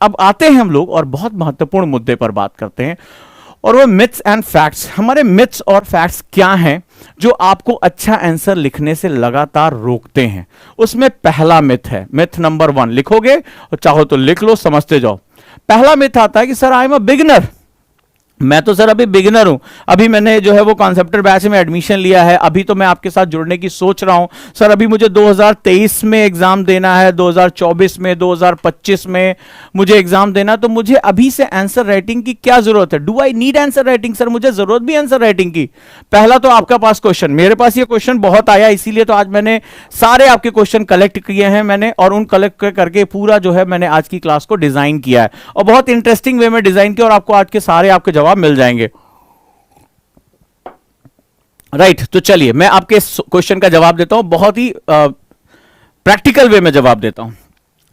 अब आते हैं हम लोग और बहुत महत्वपूर्ण मुद्दे पर बात करते हैं, और वो मिथ्स एंड फैक्ट्स। हमारे मिथ्स और फैक्ट्स क्या हैं जो आपको अच्छा आंसर लिखने से लगातार रोकते हैं? उसमें पहला मिथ है, मिथ नंबर 1 लिखोगे और चाहो तो लिख लो, समझते जाओ। पहला मिथ आता है कि sir I am a beginner, मैं तो सर अभी बिगिनर हूं, अभी मैंने जो है वो कॉन्सेप्टर बैच में एडमिशन लिया है, अभी तो मैं आपके साथ जुड़ने की सोच रहा हूं सर, अभी मुझे 2023 में एग्जाम देना है, 2024 में, 2025 में मुझे एग्जाम देना, तो मुझे अभी से आंसर राइटिंग की क्या जरूरत है? Do I need answer writing? Sir मुझे जरूरत भी आंसर राइटिंग की। पहला तो आपका पास क्वेश्चन, मेरे पास ये क्वेश्चन बहुत आया, इसीलिए तो आज मैंने सारे आपके क्वेश्चन कलेक्ट किए हैं मैंने, और उन कलेक्ट करके पूरा जो है मैंने आज की क्लास को डिजाइन किया है, और बहुत इंटरेस्टिंग वे में डिजाइन किया, और आपको आज के सारे आपके जवाब मिल जाएंगे। राइट, तो चलिए मैं आपके क्वेश्चन का जवाब देता हूं, बहुत ही प्रैक्टिकल वे में जवाब देता हूं।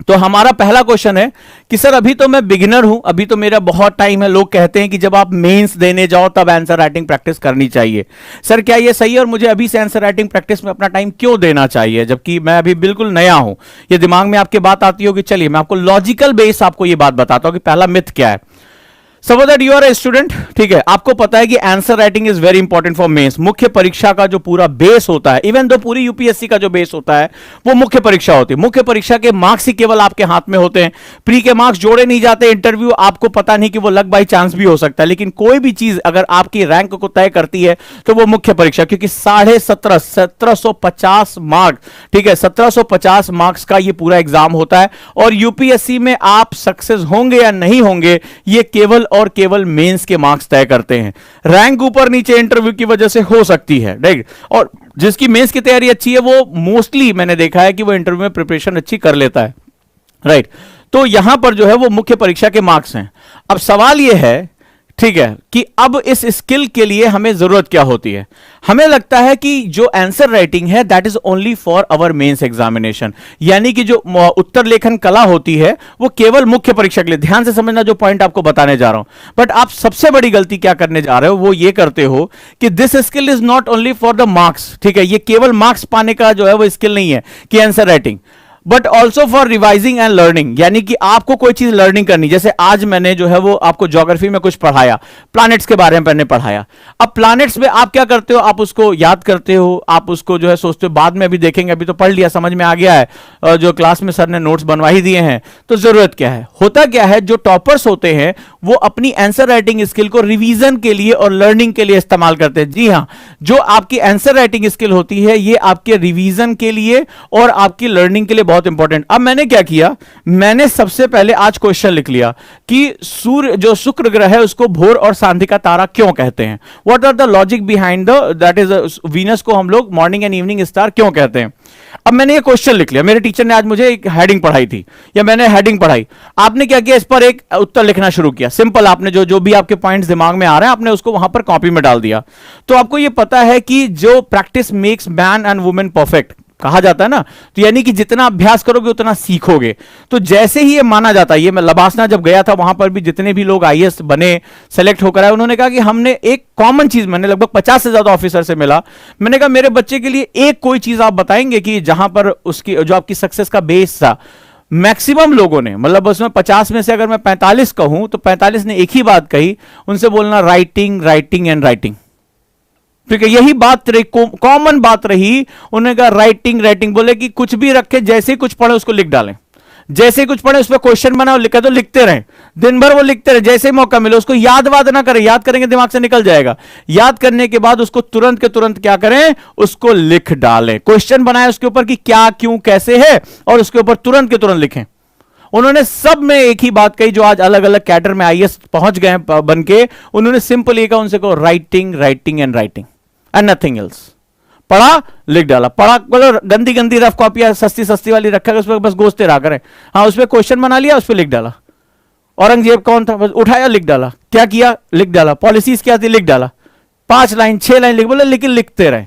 तो हमारा पहला क्वेश्चन है कि सर अभी तो मैं बिगिनर हूं, अभी तो मेरा बहुत टाइम है, लोग कहते हैं कि जब आप मेंस देने जाओ तब आंसर राइटिंग प्रैक्टिस करनी चाहिए। सर क्या ये सही है, और मुझे अभी से आंसर राइटिंग प्रैक्टिस में अपना टाइम क्यों देना चाहिए जबकि मैं अभी बिल्कुल नया हूं? ये दिमाग में आपके बात आती होगी। चलिए मैं आपको लॉजिकल बेस आपको ये बात बताता हूं कि पहला मिथ क्या है। Suppose that you are a student, ठीक है, आपको पता है कि answer writing is very important for mains. मुख्य परीक्षा का जो पूरा बेस होता है, इवन दो पूरी यूपीएससी का जो बेस होता है वो मुख्य परीक्षा होती है। मुख्य परीक्षा के मार्क्स ही केवल आपके हाथ में होते हैं, प्री के मार्क्स जोड़े नहीं जाते। इंटरव्यू आपको पता नहीं कि वो लक बाई चांस भी हो सकता है, लेकिन कोई भी चीज अगर आपकी रैंक को तय करती है तो वो मुख्य परीक्षा, क्योंकि 1750 मार्क्स, ठीक है, 1750 मार्क्स का ये पूरा एग्जाम होता है, और यूपीएससी में आप सक्सेस होंगे या नहीं होंगे ये केवल और केवल मेंस के मार्क्स तय करते हैं। रैंक ऊपर नीचे इंटरव्यू की वजह से हो सकती है, राइट, और जिसकी मेंस की तैयारी अच्छी है वो मोस्टली मैंने देखा है कि वो इंटरव्यू में प्रिपरेशन अच्छी कर लेता है, राइट। तो यहां पर जो है वो मुख्य परीक्षा के मार्क्स हैं। अब सवाल यह है, ठीक है, कि अब इस स्किल के लिए हमें जरूरत क्या होती है? हमें लगता है कि जो आंसर राइटिंग है that is only for our mains examination, यानी कि जो उत्तर लेखन कला होती है वो केवल मुख्य परीक्षा के लिए। ध्यान से समझना जो पॉइंट आपको बताने जा रहा हूं। बट आप सबसे बड़ी गलती क्या करने जा रहे हो वो ये करते हो कि this skill is not only for the marks, ठीक है, ये केवल मार्क्स पाने का जो है वो स्किल नहीं है कि answer writing, but also for revising and learning, यानी कि आपको कोई चीज लर्निंग करनी। जैसे आज मैंने जो है वो आपको ज्योग्राफी में कुछ पढ़ाया, प्लैनेट्स के बारे में मैंने पढ़ाया। अब प्लैनेट्स में आप क्या करते हो, आप उसको याद करते हो, आप उसको जो है सोचते हो, बाद में अभी देखेंगे, अभी तो पढ़ लिया, समझ में आ गया है, जो क्लास में सर ने नोट्स बनवा ही दिए हैं, तो जरूरत क्या है? होता क्या है, जो टॉपर्स होते हैं वो अपनी आंसर राइटिंग स्किल को रिवीजन के लिए और लर्निंग के लिए इस्तेमाल करते हैं। जी हां, जो आपकी आंसर राइटिंग स्किल होती है ये आपके रिवीजन के लिए और आपकी लर्निंग के लिए बहुत इंपॉर्टेंट। अब मैंने क्या किया, मैंने सबसे पहले आज क्वेश्चन लिख लिया कि सूर्य जो शुक्र ग्रह है उसको भोर और सांध्य का तारा क्यों कहते हैं? What are the logic behind the, that is Venus को हम लोग मॉर्निंग एंड इवनिंग स्टार क्यों कहते हैं? अब मैंने ये क्वेश्चन लिख लिया, मेरे टीचर ने आज मुझे एक हेडिंग पढ़ाई थी या मैंने हेडिंग पढ़ाई, आपने क्या किया, इस पर एक उत्तर लिखना शुरू किया। सिंपल, आपने जो जो भी आपके पॉइंट्स दिमाग में आ रहे हैं आपने उसको वहां पर कॉपी में डाल दिया। तो आपको ये पता है कि जो practice makes man and women perfect कहा जाता है ना, तो यानी कि जितना अभ्यास करोगे उतना सीखोगे। तो जैसे ही ये माना जाता है, ये मैं लबासना जब गया था वहां पर भी जितने भी लोग आईएएस बने, सेलेक्ट होकर आए, उन्होंने कहा कि हमने एक कॉमन चीज, मैंने लगभग 50 से ज्यादा ऑफिसर से मिला, मैंने कहा मेरे बच्चे के लिए एक कोई चीज आप बताएंगे कि जहां पर उसकी जो आपकी सक्सेस का बेस था। मैक्सिमम लोगों ने, मतलब उसमें 50 में से अगर मैं 45 कहूं तो 45 ने एक ही बात कही, उनसे बोलना राइटिंग, राइटिंग एंड राइटिंग, ठीक है, यही बात रही, कॉमन बात रही। उन्होंने कहा राइटिंग, राइटिंग, बोले कि कुछ भी रखे, जैसे ही कुछ पढ़े उसको लिख डालें, जैसे ही कुछ पढ़े उस पर क्वेश्चन बनाओ, लिखा तो लिखते रहे, दिन भर वो लिखते रहे, जैसे ही मौका मिले उसको याद वाद ना करें, याद करेंगे दिमाग से निकल जाएगा। याद करने के बाद उसको तुरंत के तुरंत क्या करें, उसको लिख डालें, क्वेश्चन बनाए उसके ऊपर कि क्या, क्यों, कैसे है, और उसके ऊपर तुरंत के तुरंत लिखें। उन्होंने सब में एक ही बात कही, जो आज अलग अलग कैडर में आईएएस पहुंच गए बनके, उन्होंने सिंपल ये कहा उनसे को writing, writing and writing and nothing else. पढ़ा, लिख डाला, पढ़ा, बोलो गंदी गंदी रफ कॉपियां सस्ती सस्ती वाली रखा, उस पर बस गोश्ते रहा करें, हाँ उस पर क्वेश्चन बना लिया, उस पर लिख डाला। औरंगजेब कौन था, बस उठाया लिख डाला, क्या किया लिख डाला, पॉलिसीज क्या थी लिख डाला, 5 लाइन 6 लाइन लिख, बोले लेकिन लिखते रहे,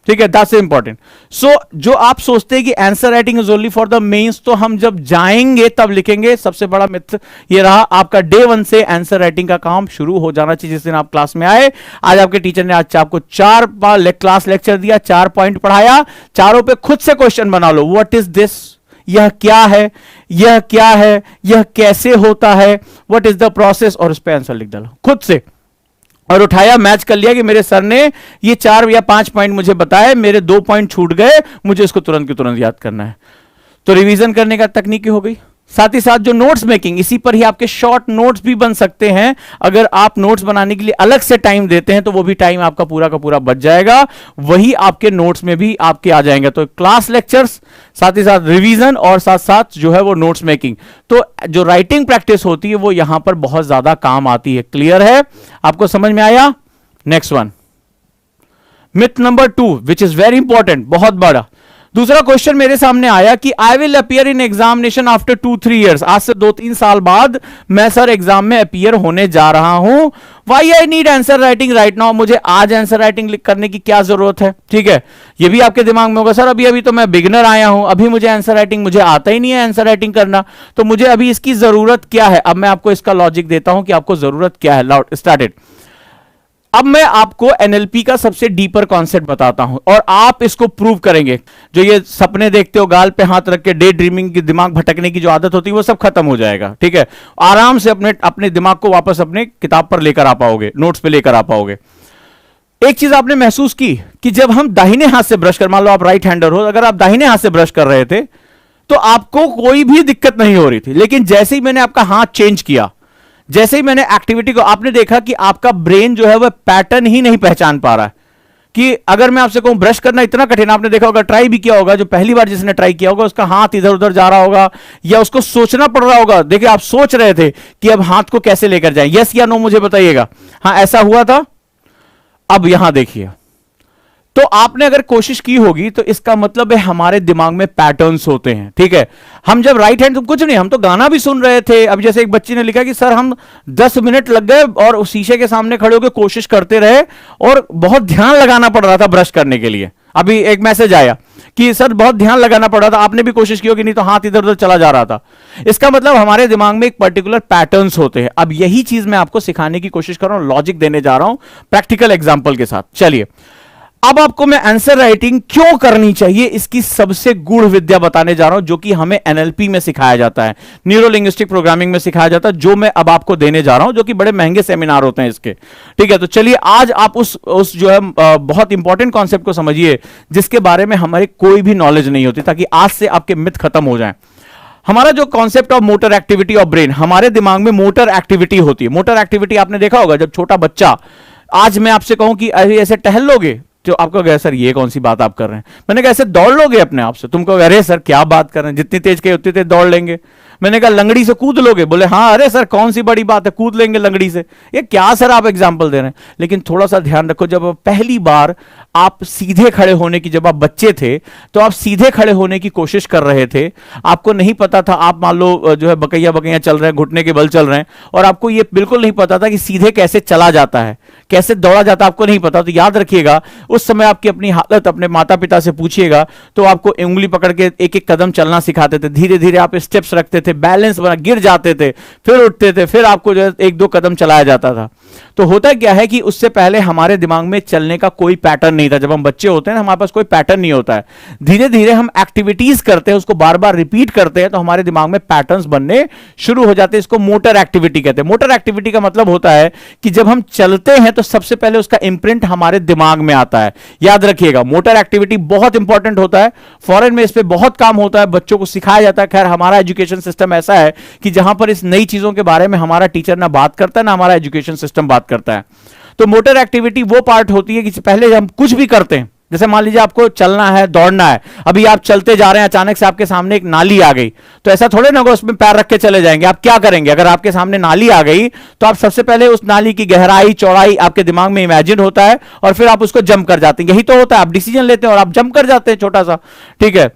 ठीक है, दैट्स इंपॉर्टेंट। सो जो आप सोचते हैं कि answer writing is only for the mains, तो हम जब जाएंगे तब लिखेंगे। सबसे बड़ा मिथ ये रहा, आपका डे 1 से आंसर राइटिंग का काम शुरू हो जाना चाहिए। जिस दिन आप क्लास में आए, आज आपके टीचर ने आज आपको 4 क्लास लेक्चर दिया, 4 पॉइंट पढ़ाया, चारों पे खुद से क्वेश्चन बना लो, व्हाट इज दिस, यह क्या है, यह क्या है, यह कैसे होता है, व्हाट इज द प्रोसेस, और उस पर आंसर लिख डालो खुद से। और उठाया, मैच कर लिया कि मेरे सर ने ये 4 या 5 पॉइंट मुझे बताए, मेरे 2 पॉइंट छूट गए, मुझे इसको तुरंत की तुरंत याद करना है। तो रिवीजन करने का तकनीकी हो गई। साथ ही साथ जो नोट्स मेकिंग, इसी पर ही आपके शॉर्ट नोट्स भी बन सकते हैं। अगर आप नोट्स बनाने के लिए अलग से टाइम देते हैं तो वो भी टाइम आपका पूरा का पूरा बच जाएगा, वही आपके नोट्स में भी आपके आ जाएंगे। तो क्लास लेक्चर्स, साथ ही साथ रिवीजन, और साथ साथ जो है वो नोट्स मेकिंग। तो जो राइटिंग प्रैक्टिस होती है वो यहां पर बहुत ज्यादा काम आती है। क्लियर है, आपको समझ में आया? Next one, myth number 2 which is very important, बहुत बड़ा। दूसरा क्वेश्चन मेरे सामने आया कि I will appear in examination after 2-3 years, आज से 2-3 साल बाद मैं सर एग्जाम में अपीयर होने जा रहा हूं, why I need answer writing right now, मुझे आज आंसर राइटिंग करने की क्या जरूरत है? ठीक है, ये भी आपके दिमाग में होगा, सर अभी अभी तो मैं बिगिनर आया हूं, अभी मुझे आंसर राइटिंग, मुझे आता ही नहीं है आंसर राइटिंग करना, तो मुझे अभी इसकी जरूरत क्या है? अब मैं आपको इसका लॉजिक देता हूं कि आपको जरूरत क्या है। स्टार्टेड। अब मैं आपको एनएलपी का सबसे डीपर कॉन्सेप्ट बताता हूं और आप इसको प्रूव करेंगे। जो ये सपने देखते हो, गाल पे हाथ रख के डे ड्रीमिंग की, दिमाग भटकने की जो आदत होती है, वो सब खत्म हो जाएगा। ठीक है, आराम से अपने दिमाग को वापस अपने किताब पर लेकर आ पाओगे, नोट्स पे लेकर आ पाओगे। एक चीज आपने महसूस की कि जब हम दाहिने हाथ से ब्रश कर, मान लो आप राइट हैंडर हो, अगर आप दाहिने हाथ से ब्रश कर रहे थे तो आपको कोई भी दिक्कत नहीं हो रही थी, लेकिन जैसे ही मैंने आपका हाथ चेंज किया, जैसे ही मैंने एक्टिविटी को, आपने देखा कि आपका ब्रेन जो है वह पैटर्न ही नहीं पहचान पा रहा है। कि अगर मैं आपसे कहूं ब्रश करना इतना कठिन, आपने देखा होगा, ट्राई भी किया होगा, जो पहली बार जिसने ट्राई किया होगा उसका हाथ इधर उधर जा रहा होगा या उसको सोचना पड़ रहा होगा। देखिए, आप सोच रहे थे कि अब हाथ को कैसे लेकर जाएं, यस या नो मुझे बताइएगा। हाँ, ऐसा हुआ था। अब यहां देखिए, तो आपने अगर कोशिश की होगी तो इसका मतलब है हमारे दिमाग में पैटर्न्स होते हैं। ठीक है, हम जब राइट हैंड, कुछ नहीं, हम तो गाना भी सुन रहे थे। अब जैसे एक बच्ची ने लिखा कि सर हम 10 मिनट लग गए और उस शीशे के सामने खड़े होकर कोशिश करते रहे और बहुत ध्यान लगाना पड़ रहा था ब्रश करने के लिए। अभी एक मैसेज आया कि सर बहुत ध्यान लगाना पड़ रहा था, आपने भी कोशिश की होगी, नहीं तो हाथ इधर उधर चला जा रहा था। इसका मतलब हमारे दिमाग में एक पर्टिकुलर पैटर्न्स होते हैं। अब यही चीज मैं आपको सिखाने की कोशिश कर रहा हूं, लॉजिक देने जा रहा हूं प्रैक्टिकल एग्जांपल के साथ। चलिए, अब आपको मैं आंसर राइटिंग क्यों करनी चाहिए इसकी सबसे गूढ़ विद्या बताने जा रहा हूं, जो कि हमें एनएलपी में सिखाया जाता है, न्यूरो लिंग्विस्टिक प्रोग्रामिंग में सिखाया जाता है, जो मैं अब आपको देने जा रहा हूं, जो कि बड़े महंगे सेमिनार होते हैं इसके। ठीक है, तो चलिए आज आप उस जो है बहुत इंपॉर्टेंट कॉन्सेप्ट को समझिए जिसके बारे में हमारी कोई भी नॉलेज नहीं होती, ताकि आज से आपके मिथ खत्म हो जाए। हमारा जो concept of motor activity of brain, हमारे दिमाग में मोटर एक्टिविटी होती है। मोटर एक्टिविटी आपने देखा होगा, जब छोटा बच्चा, आज मैं आपसे कहूं कि ऐसे टहल लोगे, तो आपको कहे सर ये कौन सी बात आप कर रहे हैं, मैंने कहा ऐसे दौड़ लोगे अपने आप से, तुमको अरे सर क्या बात कर रहे हैं, जितनी तेज कहे उतनी तेज दौड़ लेंगे। मैंने कहा लंगड़ी से कूद लोगे, बोले हाँ, अरे सर कौन सी बड़ी बात है, कूद लेंगे लंगड़ी से। ये क्या सर आप एग्जाम्पल दे रहे हैं। लेकिन थोड़ा सा ध्यान रखो, जब पहली बार आप सीधे खड़े होने की, जब आप बच्चे थे तो आप सीधे खड़े होने की कोशिश कर रहे थे, आपको नहीं पता था, आप मान लो जो है बकैया बकैया चल रहे हैं, घुटने के बल चल रहे हैं, और आपको ये बिल्कुल नहीं पता था कि सीधे कैसे चला जाता है, कैसे दौड़ा जाता है, आपको नहीं पता। तो याद रखिएगा, उस समय आपकी अपनी हालत अपने माता पिता से पूछिएगा तो आपको उंगली पकड़ के एक एक कदम चलना सिखाते थे, धीरे धीरे आप स्टेप्स रखते थे, बैलेंस बना, गिर जाते थे, फिर उठते थे, फिर आपको जो है 1-2 कदम चलाया जाता था। तो होता क्या है कि उससे पहले हमारे दिमाग में चलने का कोई पैटर्न नहीं था। जब हम बच्चे होते हैं हमारे पास कोई पैटर्न नहीं होता है। धीरे धीरे हम एक्टिविटीज करते हैं, उसको बार बार रिपीट करते हैं, तो हमारे दिमाग में पैटर्न्स बनने शुरू हो जाते हैं। इसको मोटर एक्टिविटी कहते हैं। मोटर एक्टिविटी का मतलब होता है कि जब हम चलते हैं तो सबसे पहले उसका इंप्रिंट हमारे दिमाग में आता है। याद रखिएगा, मोटर एक्टिविटी बहुत इंपॉर्टेंट होता है। फॉरेन में इस पे बहुत काम होता है, बच्चों को सिखाया जाता है। खैर, हमारा एजुकेशन सिस्टम ऐसा है कि जहां पर इस नई चीजों के बारे में हमारा टीचर ना बात करता है, ना हमारा एजुकेशन सिस्टम बात करता है। तो मोटर एक्टिविटी वो पार्ट होती है कि पहले हम कुछ भी करते हैं, जैसे मान लीजिए आपको चलना है, दौड़ना है, अभी आप चलते जा रहे हैं, अचानक से आपके सामने एक नाली आ गई, तो ऐसा थोड़े ना होगा उसमें पैर रख के चले जाएंगे। आप क्या करेंगे? अगर आपके सामने नाली आ गई तो आप सबसे पहले उस नाली की गहराई चौड़ाई आपके दिमाग में इमेजिन होता है और फिर आप उसको जंप कर जाते हैं। यही तो होता है, आप डिसीजन लेते हैं और आप जंप कर जाते हैं छोटा सा। ठीक है,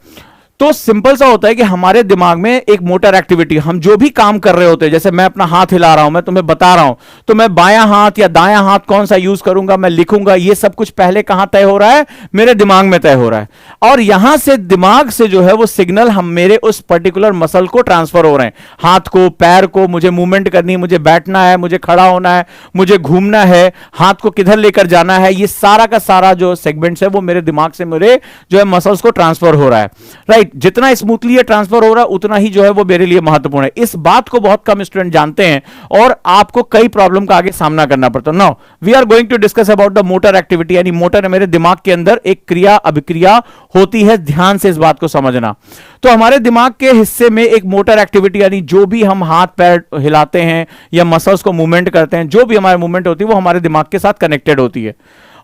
तो सिंपल सा होता है कि हमारे दिमाग में एक मोटर एक्टिविटी, हम जो भी काम कर रहे होते हैं, जैसे मैं अपना हाथ हिला रहा हूं, मैं तुम्हें बता रहा हूं, तो मैं बायां हाथ या दायां हाथ कौन सा यूज करूंगा, मैं लिखूंगा, ये सब कुछ पहले कहां तय हो रहा है? मेरे दिमाग में तय हो रहा है। और यहां से दिमाग से जो है वो सिग्नल हम मेरे उस पर्टिकुलर मसल को ट्रांसफर हो रहे हैं, हाथ को, पैर को, मुझे मूवमेंट करनी है, मुझे बैठना है, मुझे खड़ा होना है, मुझे घूमना है, हाथ को किधर लेकर जाना है, ये सारा का सारा जो सेगमेंट्स है वो मेरे दिमाग से मेरे जो है मसल्स को ट्रांसफर हो रहा है। Right, right. जितना स्मूथली ये ट्रांसफर हो रहा है उतना ही जो है वो मेरे लिए महत्वपूर्ण है। इस बात को बहुत कम स्टूडेंट जानते हैं और आपको कई प्रॉब्लम का आगे सामना करना पड़ता है। Now we are going to discuss about the motor activity, यानी मोटर मेरे दिमाग के अंदर एक क्रिया अभिक्रिया होती है। ध्यान से इस बात को समझना। तो हमारे दिमाग के हिस्से में एक मोटर एक्टिविटी, यानी जो भी हम हाथ पैर हिलाते हैं या मसल्स को मूवमेंट करते हैं, जो भी हमारे मूवमेंट होती है वो हमारे दिमाग के साथ कनेक्टेड होती है।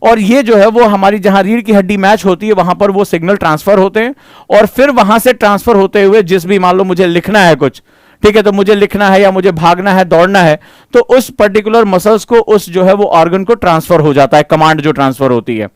और ये जो है वो हमारी जहां रीढ़ की हड्डी मैच होती है वहां पर वो सिग्नल ट्रांसफर होते हैं और फिर वहां से ट्रांसफर होते हुए जिस भी, मान लो मुझे लिखना है कुछ, ठीक है, तो मुझे लिखना है या मुझे भागना है, दौड़ना है, तो उस पर्टिकुलर मसल्स को उस जो है वो ऑर्गन को ट्रांसफर हो जाता है, कमांड जो ट्रांसफर होती है।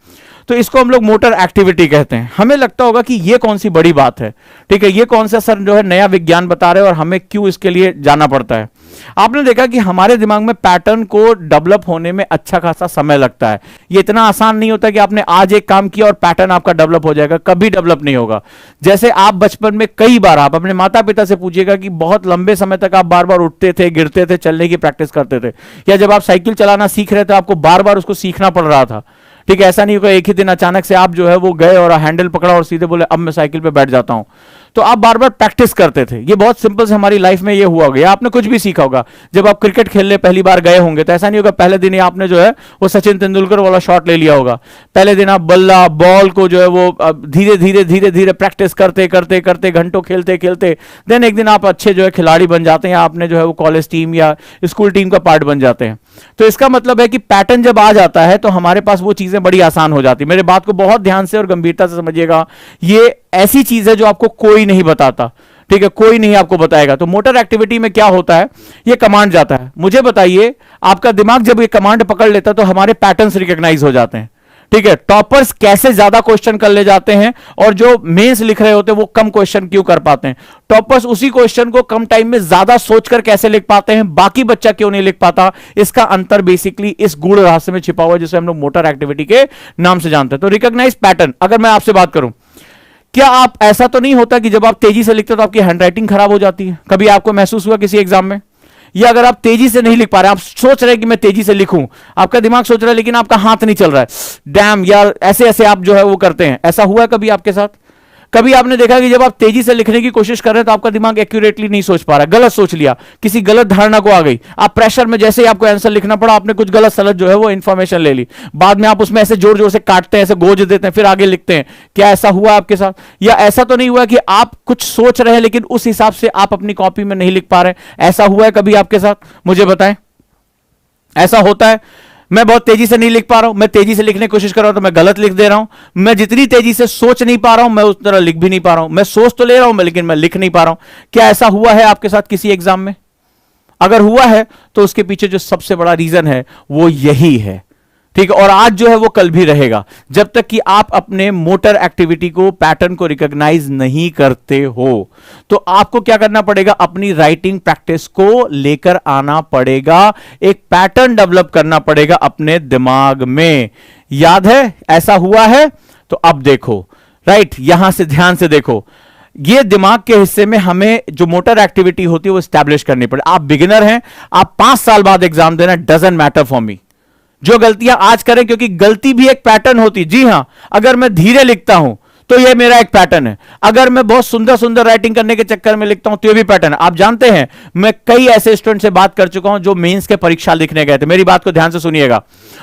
तो इसको हम लोग मोटर एक्टिविटी कहते हैं। हमें लगता होगा कि ये कौन सी बड़ी बात है, ठीक है, ये कौन सा सर जो है नया विज्ञान बता रहे हैं और हमें क्यों इसके लिए जाना पड़ता है। आपने देखा कि हमारे दिमाग में पैटर्न को डेवलप होने में अच्छा खासा समय लगता है। ये इतना आसान नहीं होता कि आपने आज एक काम किया और पैटर्न आपका डेवलप हो जाएगा, कभी डेवलप नहीं होगा। जैसे आप बचपन में कई बार आप अपने माता पिता से पूछिएगा कि बहुत लंबे समय तक आप बार बार उठते थे, गिरते थे, चलने की प्रैक्टिस करते थे, या जब आप साइकिल चलाना सीख रहे थे आपको बार बार उसको सीखना पड़ रहा था, ठीक है। ऐसा नहीं होगा एक ही दिन अचानक से आप जो है वो गए और हैंडल पकड़ा और सीधे बोले अब मैं साइकिल पे बैठ जाता हूं। तो आप बार बार प्रैक्टिस करते थे। ये बहुत सिंपल से हमारी लाइफ में ये हुआ होगा। या आपने कुछ भी सीखा होगा, जब आप क्रिकेट खेलने पहली बार गए होंगे तो ऐसा नहीं होगा पहले दिन ही आपने जो है वो सचिन तेंदुलकर वाला शॉट ले लिया होगा। पहले दिन आप बल्ला बॉल को जो है वो धीरे धीरे धीरे धीरे प्रैक्टिस करते करते करते घंटों खेलते खेलते देन एक दिन आप अच्छे जो है खिलाड़ी बन जाते हैं, आपने जो है वो कॉलेज टीम या स्कूल टीम का पार्ट बन जाते हैं। तो इसका मतलब है कि पैटर्न जब आ जाता है तो हमारे पास वो चीजें बड़ी आसान हो जाती है। मेरे बात को बहुत ध्यान से और गंभीरता से समझिएगा। ये ऐसी चीज है जो आपको कोई नहीं बताता, ठीक है, कोई नहीं आपको बताएगा। तो मोटर एक्टिविटी में क्या होता है, ये कमांड जाता है। मुझे बताइए, आपका दिमाग जब ये कमांड पकड़ लेता है तो हमारे पैटर्न्स रिकॉग्नाइज हो जाते हैं, ठीक है। टॉपर्स कैसे ज्यादा क्वेश्चन कर ले जाते हैं और जो मेंस लिख रहे होते हैं वो कम क्वेश्चन क्यों कर पाते हैं। टॉपर्स उसी क्वेश्चन को कम टाइम में ज्यादा सोचकर कैसे लिख पाते हैं, बाकी बच्चा क्यों नहीं लिख पाता। इसका अंतर बेसिकली इस गूढ़ रहस्य में छिपा हुआ है जिसे हम लोग मोटर एक्टिविटी के नाम से जानते हैं। तो रिकॉग्नाइज पैटर्न, अगर मैं आपसे बात करूं, क्या आप, ऐसा तो नहीं होता कि जब आप तेजी से लिखते हो तो आपकी हैंडराइटिंग खराब हो जाती है? कभी आपको महसूस हुआ किसी एग्जाम में? या अगर आप तेजी से नहीं लिख पा रहे, आप सोच रहे हैं कि मैं तेजी से लिखूं, आपका दिमाग सोच रहा है लेकिन आपका हाथ नहीं चल रहा है, डैम यार, ऐसे ऐसे आप जो है वो करते हैं, ऐसा हुआ है कभी आपके साथ? कभी आपने देखा कि जब आप तेजी से लिखने की कोशिश कर रहे हैं तो आपका दिमाग एक्यूरेटली नहीं सोच पा रहा, गलत सोच लिया, किसी गलत धारणा को आ गई, आप प्रेशर में जैसे ही आपको आंसर लिखना पड़ा आपने कुछ गलत सलत जो है वो इंफॉर्मेशन ले ली, बाद में आप उसमें ऐसे जोर जोर से काटते हैं, ऐसे गोज देते हैं, फिर आगे लिखते हैं। क्या ऐसा हुआ आपके साथ? या ऐसा तो नहीं हुआ कि आप कुछ सोच रहे हैं लेकिन उस हिसाब से आप अपनी कॉपी में नहीं लिख पा रहे? ऐसा हुआ है कभी आपके साथ? मुझे बताएं, ऐसा होता है? मैं बहुत तेजी से नहीं लिख पा रहा हूं, मैं तेजी से लिखने की कोशिश कर रहा हूं तो मैं गलत लिख दे रहा हूं। मैं जितनी तेजी से सोच नहीं पा रहा हूं मैं उस तरह लिख भी नहीं पा रहा हूं। मैं सोच तो ले रहा हूं लेकिन मैं लिख नहीं पा रहा हूं। क्या ऐसा हुआ है आपके साथ किसी एग्जाम में? अगर हुआ है तो उसके पीछे जो सबसे बड़ा रीजन है वो यही है, ठीक है। और आज जो है वो कल भी रहेगा जब तक कि आप अपने मोटर एक्टिविटी को, पैटर्न को रिकॉग्नाइज नहीं करते हो। तो आपको क्या करना पड़ेगा, अपनी राइटिंग प्रैक्टिस को लेकर आना पड़ेगा, एक पैटर्न डेवलप करना पड़ेगा अपने दिमाग में। याद है ऐसा हुआ है? तो अब देखो, राइट, यहां से ध्यान से देखो, ये दिमाग के हिस्से में हमें जो मोटर एक्टिविटी होती है वो स्टैब्लिश करनी पड़े। आप बिगिनर हैं, आप 5 साल बाद एग्जाम देना, डजंट मैटर फॉर मी। जो गलतियां आज करें, क्योंकि गलती भी एक पैटर्न होती है। जी हां, अगर मैं धीरे लिखता हूं तो यह मेरा एक पैटर्न है, अगर मैं बहुत सुंदर सुंदर राइटिंग करने के चक्कर में लिखता हूं तो यह भी पैटर्न है। आप जानते हैं मैं कई ऐसे स्टूडेंट से बात कर चुका हूं जो मेंस के परीक्षा लिखने गए थे, मेरी बात को ध्यान से सुनिएगा,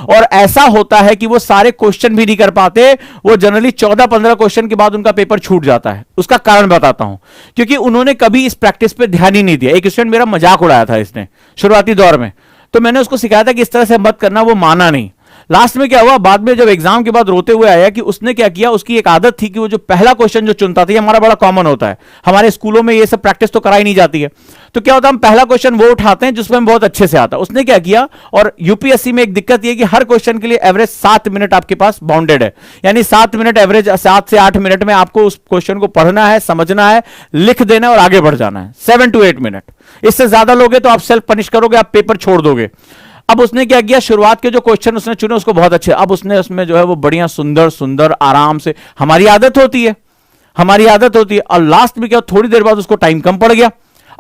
और ऐसा होता है कि वो सारे क्वेश्चन भी नहीं कर पाते, वो जनरली 14-15 क्वेश्चन के बाद उनका पेपर छूट जाता है। उसका कारण बताता हूं, क्योंकि उन्होंने कभी इस प्रैक्टिस पर ध्यान ही नहीं दिया। एक स्टूडेंट मेरा मजाक उड़ाया था इसने शुरुआती दौर में, तो मैंने उसको सिखाया था कि इस तरह से मत करना, वो माना नहीं। लास्ट में क्या हुआ, बाद में जब एग्जाम के बाद रोते हुए आया कि उसने क्या किया, उसकी एक आदत थी कि वो जो पहला क्वेश्चन जो चुनता था, ये हमारा बड़ा कॉमन होता है, हमारे स्कूलों में ये सब प्रैक्टिस तो कराई नहीं जाती है। तो क्या होता है, हम पहला क्वेश्चन वो उठाते हैं जिसमें हम बहुत अच्छे से आता है। उसने क्या किया, और यूपीएससी में एक दिक्कत ये कि हर क्वेश्चन के लिए एवरेज 7 मिनट आपके पास बाउंडेड है, यानी 7 मिनट एवरेज, 7 से 8 मिनट में आपको उस क्वेश्चन को पढ़ना है, समझना है, लिख देना है और आगे बढ़ जाना है। 7 to 8 मिनट, इससे ज्यादा लोगे तो आप सेल्फ पनिश करोगे, आप पेपर छोड़ दोगे। अब उसने क्या किया, शुरुआत के जो क्वेश्चन उसने चुने उसको बहुत अच्छे, अब उसने उसमें जो है वो बढ़िया सुंदर सुंदर आराम से, हमारी आदत होती है, और लास्ट में क्या, थोड़ी देर बाद उसको टाइम कम पड़ गया।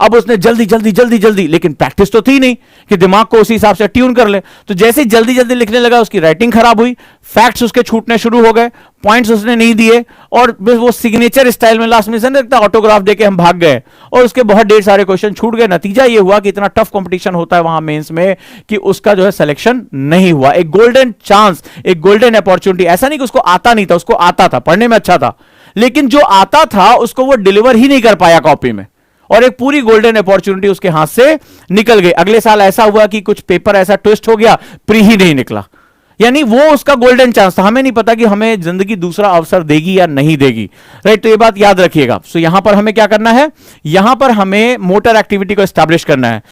अब उसने जल्दी जल्दी जल्दी जल्दी, लेकिन प्रैक्टिस तो थी नहीं कि दिमाग को उसी हिसाब से ट्यून कर ले, तो जैसे जल्दी जल्दी लिखने लगा उसकी राइटिंग खराब हुई, फैक्ट्स उसके छूटने शुरू हो गए, पॉइंट्स उसने नहीं दिए, और वो सिग्नेचर स्टाइल में लास्ट में से लगता ऑटोग्राफ देके हम भाग गए, और उसके बहुत ढेर सारे क्वेश्चन छूट गए। नतीजा ये हुआ कि इतना टफ कंपटीशन होता है वहां मेंस में कि उसका जो है सिलेक्शन नहीं हुआ। एक गोल्डन चांस, एक गोल्डन अपॉर्चुनिटी, ऐसा नहीं कि उसको आता नहीं था, उसको आता था, पढ़ने में अच्छा था, लेकिन जो आता था उसको वो डिलीवर ही नहीं कर पाया कॉपी में, और एक पूरी गोल्डन अपॉर्चुनिटी उसके हाथ से निकल गई। अगले साल ऐसा हुआ कि कुछ पेपर ऐसा ट्विस्ट हो गया, प्री ही नहीं निकला, यानी वो उसका गोल्डन चांस था। हमें नहीं पता कि हमें जिंदगी दूसरा अवसर देगी या नहीं देगी, राइट। तो ये बात याद रखिएगा। सो यहां पर हमें क्या करना है, यहां पर हमें मोटर एक्टिविटी को एस्टैब्लिश करना है।